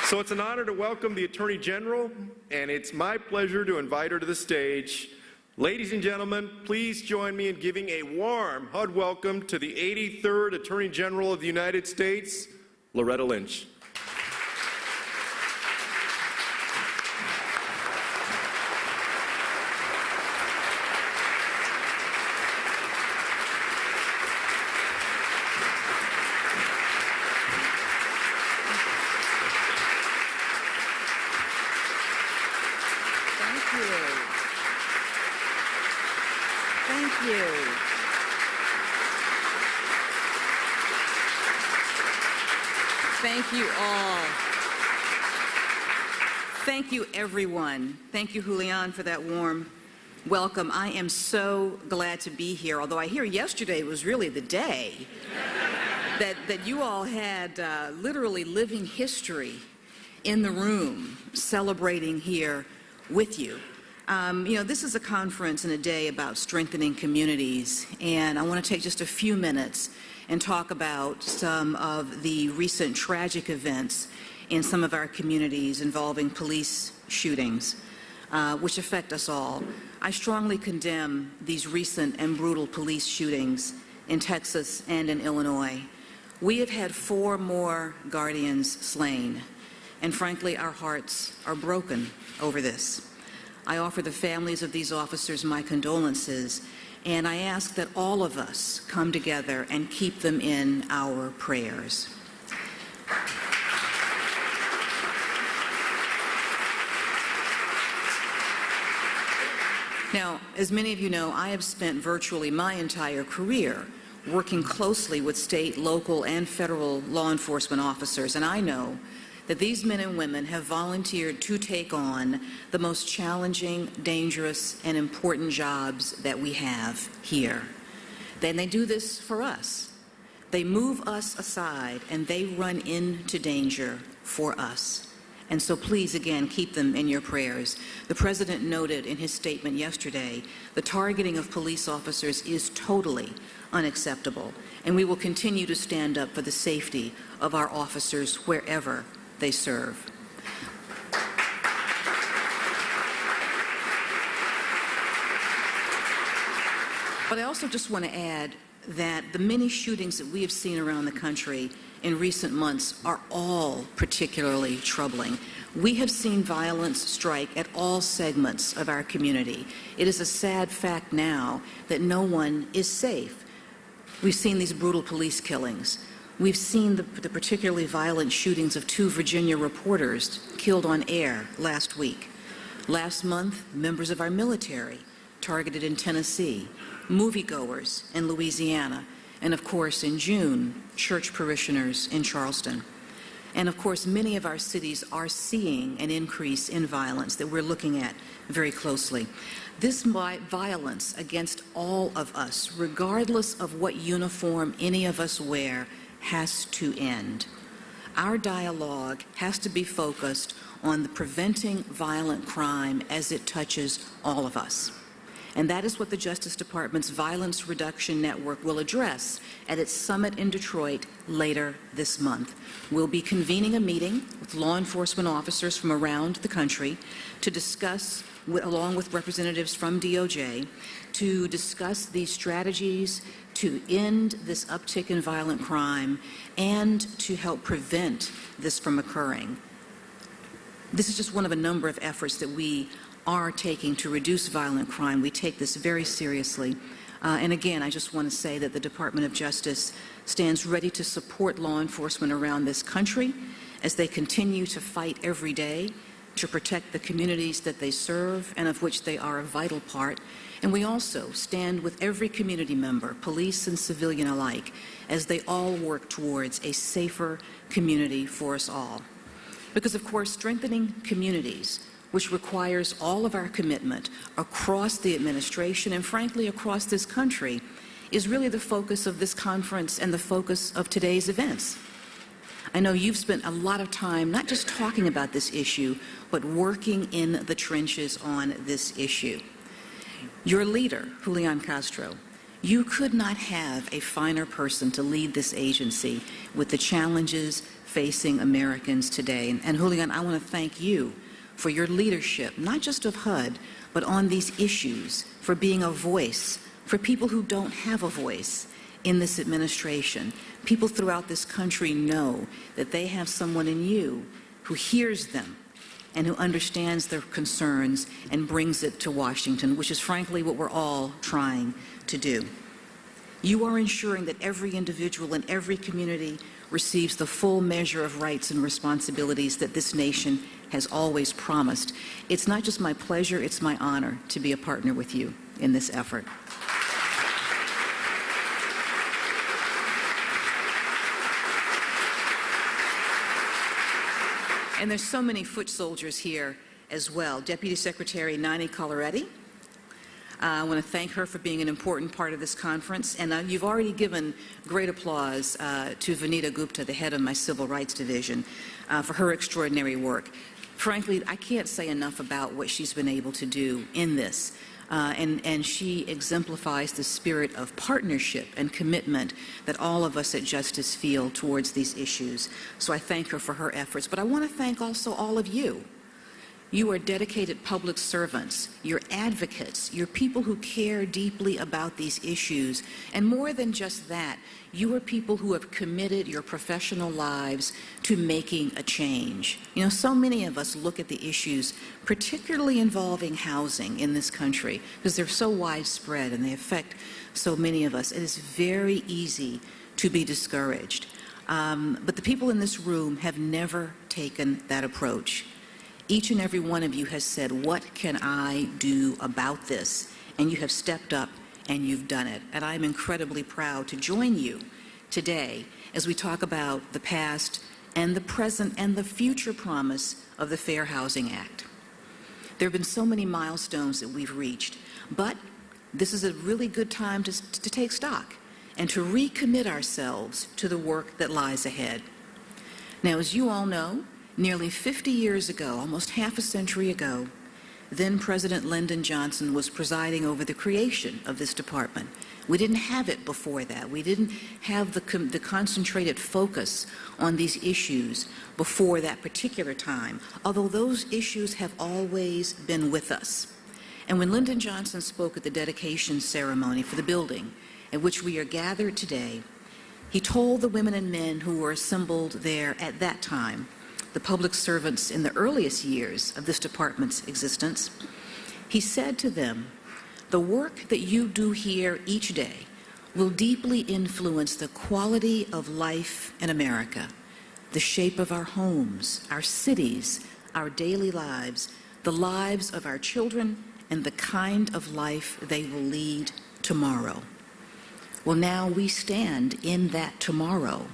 So it's an honor to welcome the Attorney General, and it's my pleasure to invite her to the stage. Ladies and gentlemen, please join me in giving a warm HUD welcome to the 83rd Attorney General of the United States, Loretta Lynch. Thank you all. Thank you, everyone. Thank you, Julian, for that warm welcome. I am so glad to be here, although I hear yesterday was really the day that you all had literally living history in the room celebrating here with you. This is a conference and a day about strengthening communities, and I want to take just a few minutes and talk about some of the recent tragic events in some of our communities involving police shootings, which affect us all. I strongly condemn these recent and brutal police shootings in Texas and in Illinois. We have had 4 more guardians slain, and frankly, our hearts are broken over this. I offer the families of these officers my condolences, and I ask that all of us come together and keep them in our prayers. Now, as many of you know, I have spent virtually my entire career working closely with state, local, and federal law enforcement officers, and I know that these men and women have volunteered to take on the most challenging, dangerous, and important jobs that we have here. Then they do this for us. They move us aside, and they run into danger for us. And so please, again, keep them in your prayers. The President noted in his statement yesterday, the targeting of police officers is totally unacceptable, and we will continue to stand up for the safety of our officers wherever they serve. But I also just want to add that the many shootings that we have seen around the country in recent months are all particularly troubling. We have seen violence strike at all segments of our community. It is a sad fact now that no one is safe. We've seen these brutal police killings. We've seen the particularly violent shootings of 2 Virginia reporters killed on air last week. Last month, members of our military targeted in Tennessee, moviegoers in Louisiana, and of course in June, church parishioners in Charleston. And of course, many of our cities are seeing an increase in violence that we're looking at very closely. This violence against all of us, regardless of what uniform any of us wear, has to end. Our dialogue has to be focused on the preventing violent crime as it touches all of us. And that is what the Justice Department's Violence Reduction Network will address at its summit in Detroit later this month. We'll be convening a meeting with law enforcement officers from around the country to discuss, along with representatives from DOJ, to discuss these strategies to end this uptick in violent crime and to help prevent this from occurring. This is just one of a number of efforts that we are taking to reduce violent crime. We take this very seriously. And again, I just want to say that the Department of Justice stands ready to support law enforcement around this country as they continue to fight every day to protect the communities that they serve and of which they are a vital part. And we also stand with every community member, police and civilian alike, as they all work towards a safer community for us all. Because, of course, strengthening communities, which requires all of our commitment across the administration and, frankly, across this country, is really the focus of this conference and the focus of today's events. I know you've spent a lot of time not just talking about this issue, but working in the trenches on this issue. Your leader, Julian Castro, you could not have a finer person to lead this agency with the challenges facing Americans today. And Julian, I want to thank you for your leadership, not just of HUD, but on these issues, for being a voice for people who don't have a voice in this administration. People throughout this country know that they have someone in you who hears them and who understands their concerns and brings it to Washington, which is frankly what we're all trying to do. You are ensuring that every individual in every community receives the full measure of rights and responsibilities that this nation has always promised. It's not just my pleasure, it's my honor to be a partner with you in this effort. And there's so many foot soldiers here as well. Deputy Secretary Nani Coloretti, I want to thank her for being an important part of this conference. And you've already given great applause to Vanita Gupta, the head of my Civil Rights Division, for her extraordinary work. Frankly, I can't say enough about what she's been able to do in this. And she exemplifies the spirit of partnership and commitment that all of us at Justice feel towards these issues. So I thank her for her efforts. But I want to thank also all of you. You are dedicated public servants, you're advocates, you're people who care deeply about these issues. And more than just that, you are people who have committed your professional lives to making a change. You know, so many of us look at the issues, particularly involving housing in this country, because they're so widespread and they affect so many of us. It is very easy to be discouraged. But the people in this room have never taken that approach. Each and every one of you has said, what can I do about this? And you have stepped up and you've done it. And I'm incredibly proud to join you today as we talk about the past and the present and the future promise of the Fair Housing Act. There have been so many milestones that we've reached, but this is a really good time to take stock and to recommit ourselves to the work that lies ahead. Now, as you all know, nearly 50 years ago, almost half a century ago, then President Lyndon.Johnson was presiding over the creation of this department. We didn't have it before that. We didn't have the concentrated focus on these issues before that particular time, although those issues have always been with us. And when Lyndon Johnson spoke at the dedication ceremony for the building at which we are gathered today, he told the women and men who were assembled there at that time, the public servants in the earliest years of this department's existence, he said to them, the work that you do here each day will deeply influence the quality of life in America, the shape of our homes, our cities, our daily lives, the lives of our children, and the kind of life they will lead tomorrow. Well, now we stand in that tomorrow.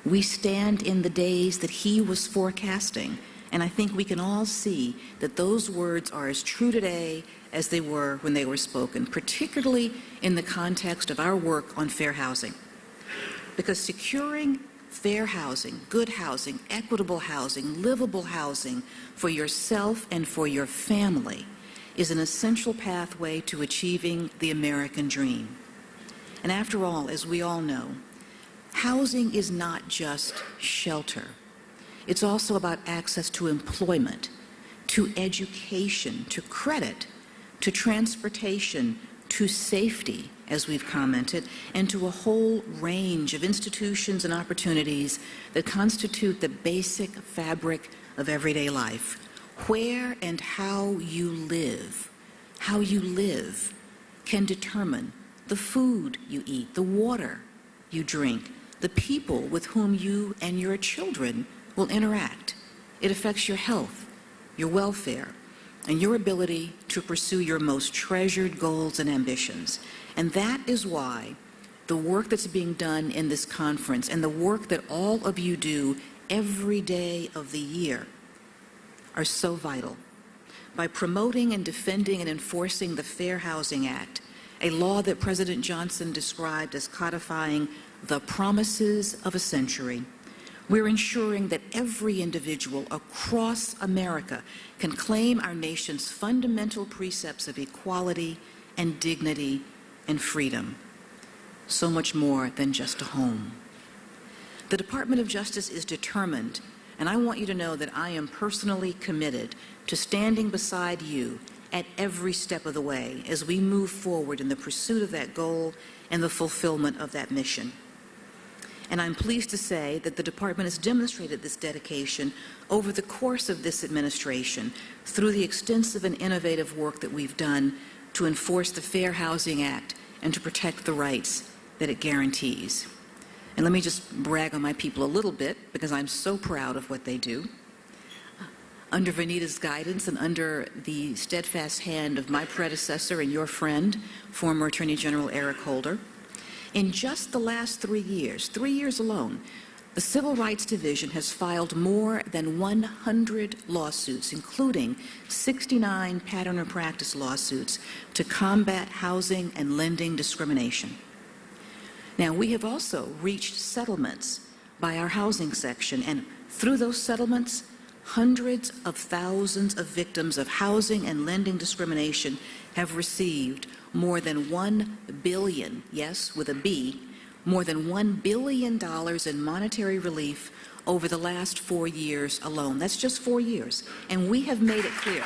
We stand in the days that he was forecasting, and I think we can all see that those words are as true today as they were when they were spoken, particularly in the context of our work on fair housing. Because securing fair housing, good housing, equitable housing, livable housing for yourself and for your family is an essential pathway to achieving the American dream. And after all, as we all know, housing is not just shelter. It's also about access to employment, to education, to credit, to transportation, to safety, as we've commented, and to a whole range of institutions and opportunities that constitute the basic fabric of everyday life. Where and how you live can determine the food you eat, the water you drink, the people with whom you and your children will interact. It affects your health, your welfare, and your ability to pursue your most treasured goals and ambitions. And that is why the work that's being done in this conference and the work that all of you do every day of the year are so vital. By promoting and defending and enforcing the Fair Housing Act, a law that President Johnson described as codifying the promises of a century, we're ensuring that every individual across America can claim our nation's fundamental precepts of equality and dignity and freedom. So much more than just a home. The Department of Justice is determined, and I want you to know that I am personally committed to standing beside you at every step of the way as we move forward in the pursuit of that goal and the fulfillment of that mission. And I'm pleased to say that the Department has demonstrated this dedication over the course of this administration through the extensive and innovative work that we've done to enforce the Fair Housing Act and to protect the rights that it guarantees. And let me just brag on my people a little bit, because I'm so proud of what they do. Under Vanita's guidance and under the steadfast hand of my predecessor and your friend, former Attorney General Eric Holder, in just the last 3 years alone, the Civil Rights Division has filed more than 100 lawsuits, including 69 pattern or practice lawsuits, to combat housing and lending discrimination. Now, we have also reached settlements by our housing section, and through those settlements, hundreds of thousands of victims of housing and lending discrimination have received more than $1 billion, yes, with a B, more than $1 billion in monetary relief over the last 4 years alone. That's just 4 years. And we have made it clear.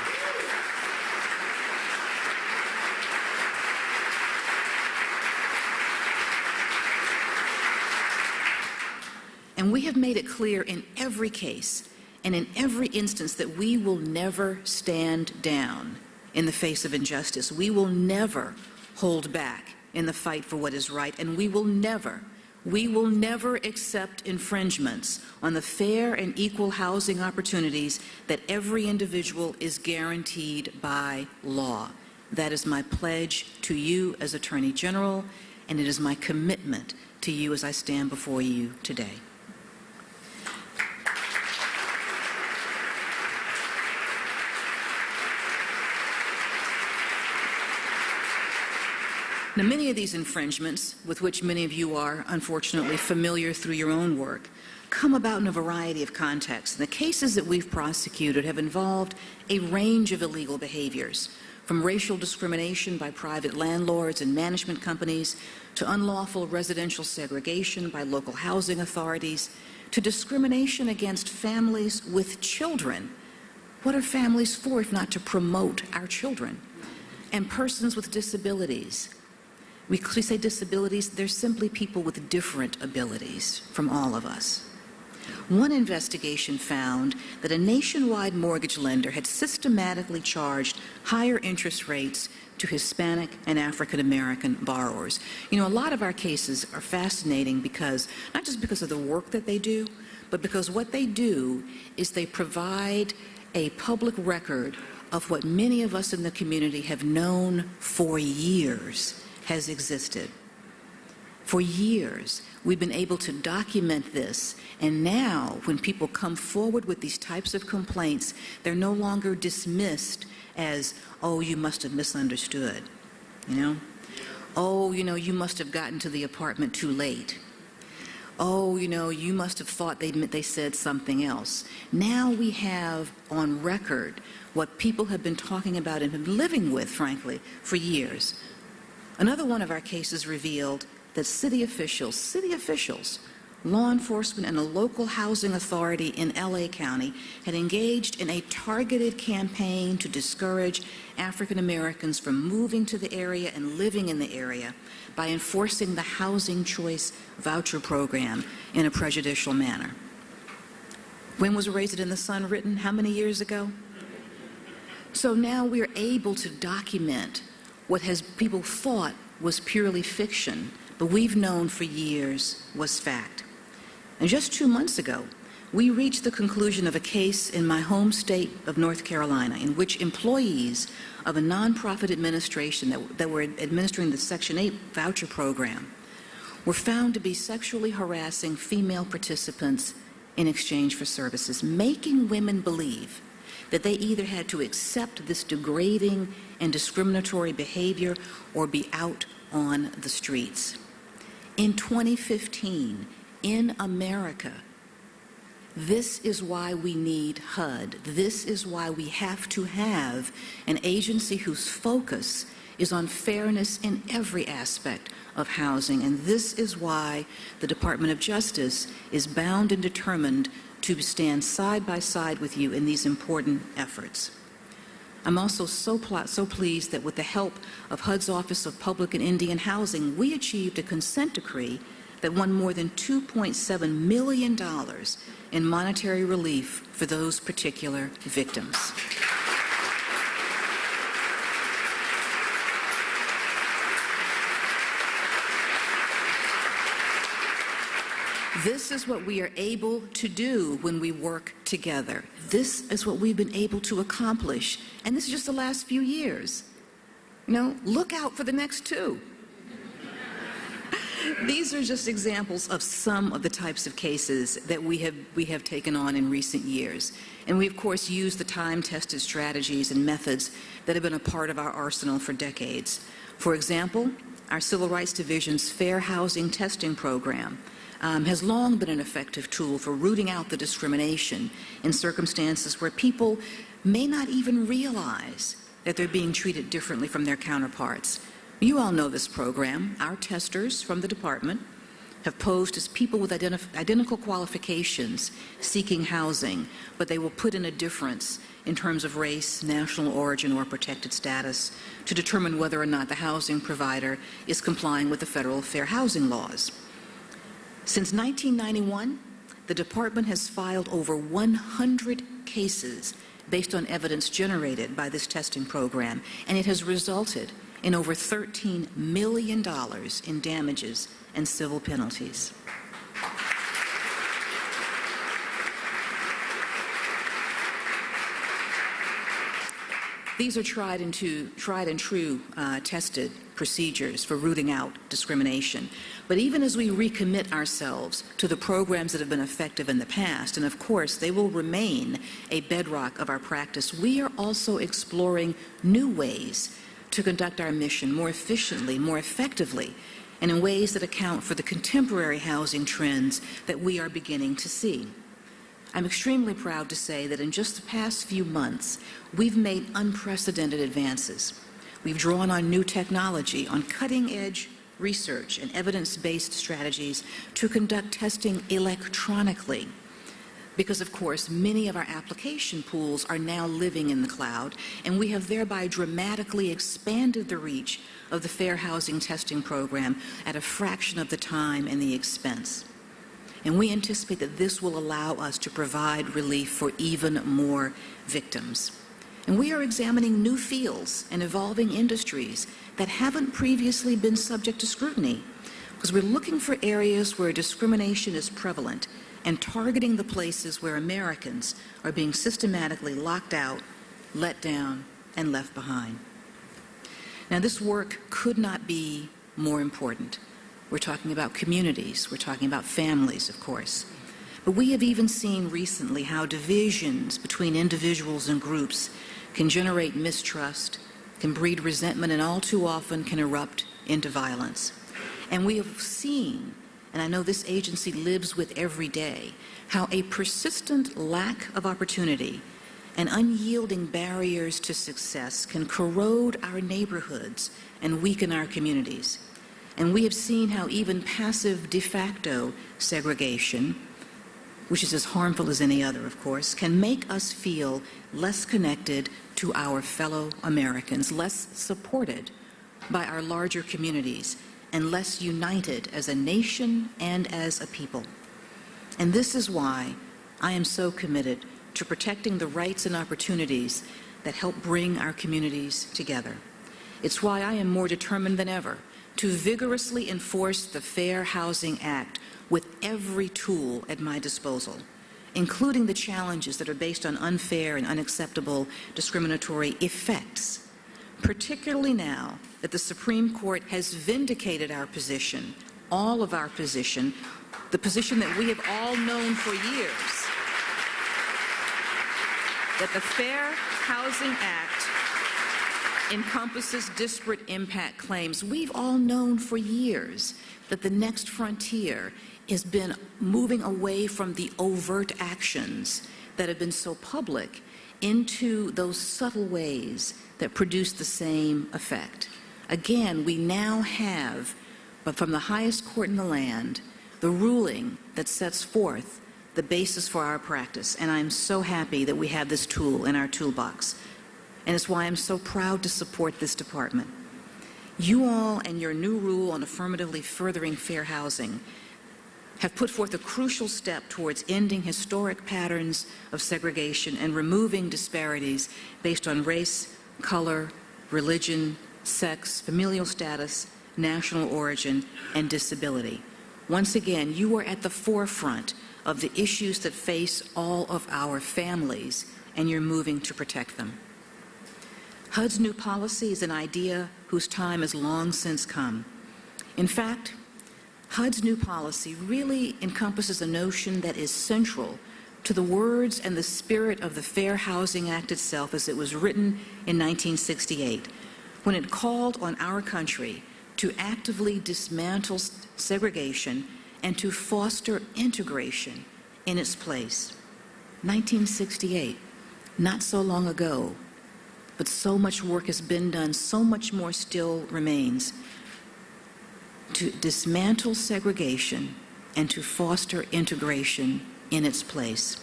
And we have made it clear in every case and in every instance that we will never stand down in the face of injustice. We will never hold back in the fight for what is right, and we will never accept infringements on the fair and equal housing opportunities that every individual is guaranteed by law. That is my pledge to you as Attorney General, and it is my commitment to you as I stand before you today. Now, many of these infringements, with which many of you are unfortunately familiar through your own work, come about in a variety of contexts. The cases that we've prosecuted have involved a range of illegal behaviors, from racial discrimination by private landlords and management companies, to unlawful residential segregation by local housing authorities, to discrimination against families with children. What are families for if not to promote our children? And persons with disabilities. We say disabilities, they're simply people with different abilities from all of us. One investigation found that a nationwide mortgage lender had systematically charged higher interest rates to Hispanic and African American borrowers. You know, a lot of our cases are fascinating because, not just because of the work that they do, but because what they do is they provide a public record of what many of us in the community have known for years has existed. For years, we've been able to document this, and now when people come forward with these types of complaints, they're no longer dismissed as, oh, you must have misunderstood, you know? Oh, you know, you must have gotten to the apartment too late. Oh, you know, you must have thought they said something else. Now we have on record what people have been talking about and been living with, frankly, for years. Another one of our cases revealed that city officials, law enforcement, and a local housing authority in LA County had engaged in a targeted campaign to discourage African Americans from moving to the area and living in the area by enforcing the Housing Choice Voucher Program in a prejudicial manner. When was Raise It in the Sun written? How many years ago? So now we're able to document what people thought was purely fiction, but we've known for years was fact. And just 2 months ago, we reached the conclusion of a case in my home state of North Carolina in which employees of a nonprofit administration that were administering the Section 8 voucher program were found to be sexually harassing female participants in exchange for services, making women believe that they either had to accept this degrading and discriminatory behavior or be out on the streets. In 2015, in America, this is why we need HUD. This is why we have to have an agency whose focus is on fairness in every aspect of housing, and this is why the Department of Justice is bound and determined to stand side by side with you in these important efforts. I'm also so pleased that with the help of HUD's Office of Public and Indian Housing, we achieved a consent decree that won more than $2.7 million in monetary relief for those particular victims. This is what we are able to do when we work together. This is what we've been able to accomplish. And this is just the last few years. You know, look out for the next two. These are just examples of some of the types of cases that we have taken on in recent years. And we, of course, use the time-tested strategies and methods that have been a part of our arsenal for decades. For example, our Civil Rights Division's Fair Housing Testing Program has long been an effective tool for rooting out the discrimination in circumstances where people may not even realize that they're being treated differently from their counterparts. You all know this program. Our testers from the department have posed as people with identical qualifications seeking housing, but they will put in a difference in terms of race, national origin, or protected status to determine whether or not the housing provider is complying with the federal fair housing laws. Since 1991, the department has filed over 100 cases based on evidence generated by this testing program, and it has resulted in over $13 million in damages and civil penalties. These are tried and true tested procedures for rooting out discrimination. But even as we recommit ourselves to the programs that have been effective in the past, and of course they will remain a bedrock of our practice, we are also exploring new ways to conduct our mission more efficiently, more effectively, and in ways that account for the contemporary housing trends that we are beginning to see. I'm extremely proud to say that in just the past few months, we've made unprecedented advances. We've drawn on new technology, on cutting-edge research and evidence-based strategies to conduct testing electronically. Because, of course, many of our application pools are now living in the cloud, and we have thereby dramatically expanded the reach of the Fair Housing Testing Program at a fraction of the time and the expense. And we anticipate that this will allow us to provide relief for even more victims. And we are examining new fields and evolving industries that haven't previously been subject to scrutiny, because we're looking for areas where discrimination is prevalent and targeting the places where Americans are being systematically locked out, let down, and left behind. Now, this work could not be more important. We're talking about communities. We're talking about families, of course. But we have even seen recently how divisions between individuals and groups can generate mistrust, can breed resentment, and all too often can erupt into violence. And we have seen, and I know this agency lives with every day, how a persistent lack of opportunity and unyielding barriers to success can corrode our neighborhoods and weaken our communities. And we have seen how even passive de facto segregation, which is as harmful as any other, of course, can make us feel less connected to our fellow Americans, less supported by our larger communities, and less united as a nation and as a people. And this is why I am so committed to protecting the rights and opportunities that help bring our communities together. It's why I am more determined than ever to vigorously enforce the Fair Housing Act with every tool at my disposal, including the challenges that are based on unfair and unacceptable discriminatory effects, particularly now that the Supreme Court has vindicated our position, all of our position, the position that we have all known for years, that the Fair Housing Act encompasses disparate impact claims. We've all known for years that the next frontier has been moving away from the overt actions that have been so public into those subtle ways that produce the same effect. Again, we now have, but from the highest court in the land, the ruling that sets forth the basis for our practice. And I'm so happy that we have this tool in our toolbox. And it's why I'm so proud to support this department. You all and your new rule on affirmatively furthering fair housing have put forth a crucial step towards ending historic patterns of segregation and removing disparities based on race, color, religion, sex, familial status, national origin, and disability. Once again, you are at the forefront of the issues that face all of our families, and you're moving to protect them. HUD's new policy is an idea whose time has long since come. In fact, HUD's new policy really encompasses a notion that is central to the words and the spirit of the Fair Housing Act itself as it was written in 1968, when it called on our country to actively dismantle segregation and to foster integration in its place. 1968, not so long ago, but so much work has been done, so much more still remains to dismantle segregation and to foster integration in its place.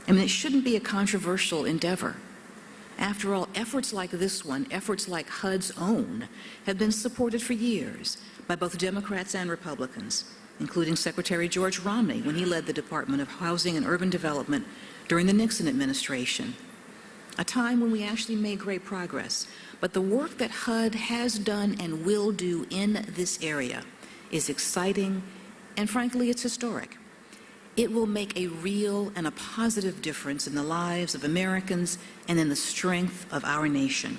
I mean, it shouldn't be a controversial endeavor. After all, efforts like this one, efforts like HUD's own, have been supported for years by both Democrats and Republicans, including Secretary George Romney when he led the Department of Housing and Urban Development during the Nixon administration, a time when we actually made great progress. But the work that HUD has done and will do in this area is exciting, and frankly, it's historic. It will make a real and a positive difference in the lives of Americans and in the strength of our nation.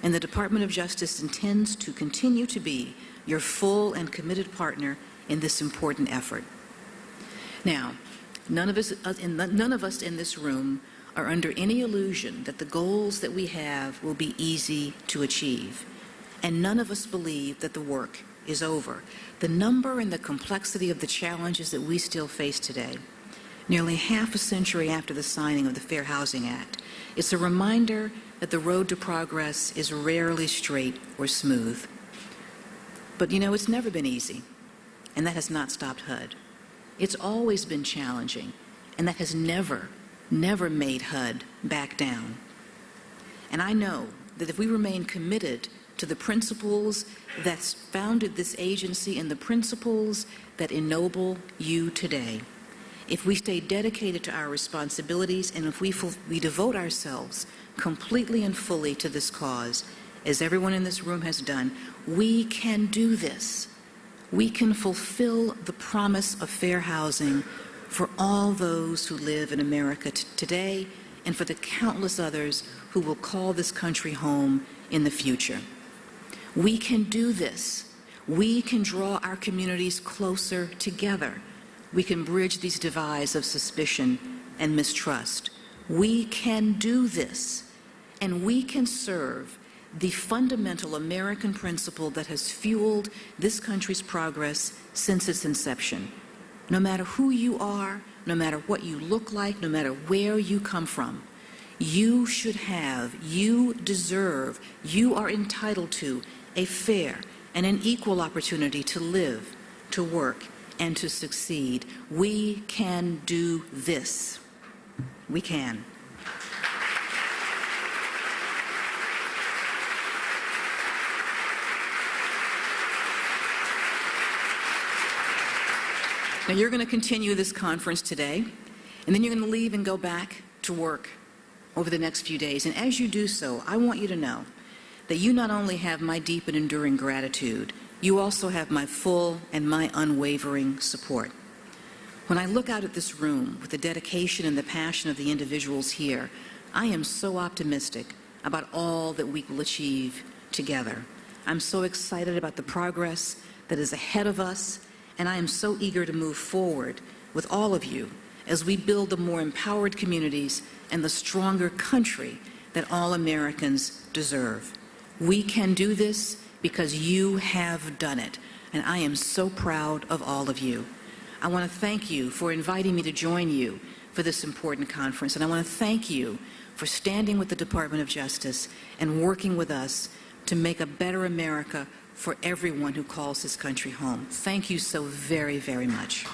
And the Department of Justice intends to continue to be your full and committed partner in this important effort. Now, none of us in this room are under any illusion that the goals that we have will be easy to achieve. And none of us believe that the work is over. The number and the complexity of the challenges that we still face today, nearly half a century after the signing of the Fair Housing Act, it's a reminder that the road to progress is rarely straight or smooth. But you know, it's never been easy, and that has not stopped HUD. It's always been challenging, and that has never made HUD back down. And I know that if we remain committed to the principles that founded this agency and the principles that ennoble you today, if we stay dedicated to our responsibilities and if we devote ourselves completely and fully to this cause, as everyone in this room has done, we can do this. We can fulfill the promise of fair housing for all those who live in America today and for the countless others who will call this country home in the future. We can do this. We can draw our communities closer together. We can bridge these divides of suspicion and mistrust. We can do this, and we can serve the fundamental American principle that has fueled this country's progress since its inception. No matter who you are, no matter what you look like, no matter where you come from, you should have, you deserve, you are entitled to a fair and an equal opportunity to live, to work, and to succeed. We can do this. We can. Now, you're going to continue this conference today, and then you're going to leave and go back to work over the next few days. And as you do so, I want you to know that you not only have my deep and enduring gratitude, you also have my full and my unwavering support. When I look out at this room with the dedication and the passion of the individuals here, I am so optimistic about all that we will achieve together. I'm so excited about the progress that is ahead of us, and I am so eager to move forward with all of you as we build the more empowered communities and the stronger country that all Americans deserve. We can do this because you have done it, and I am so proud of all of you. I want to thank you for inviting me to join you for this important conference, and I want to thank you for standing with the Department of Justice and working with us to make a better America for everyone who calls this country home. Thank you so very, very much.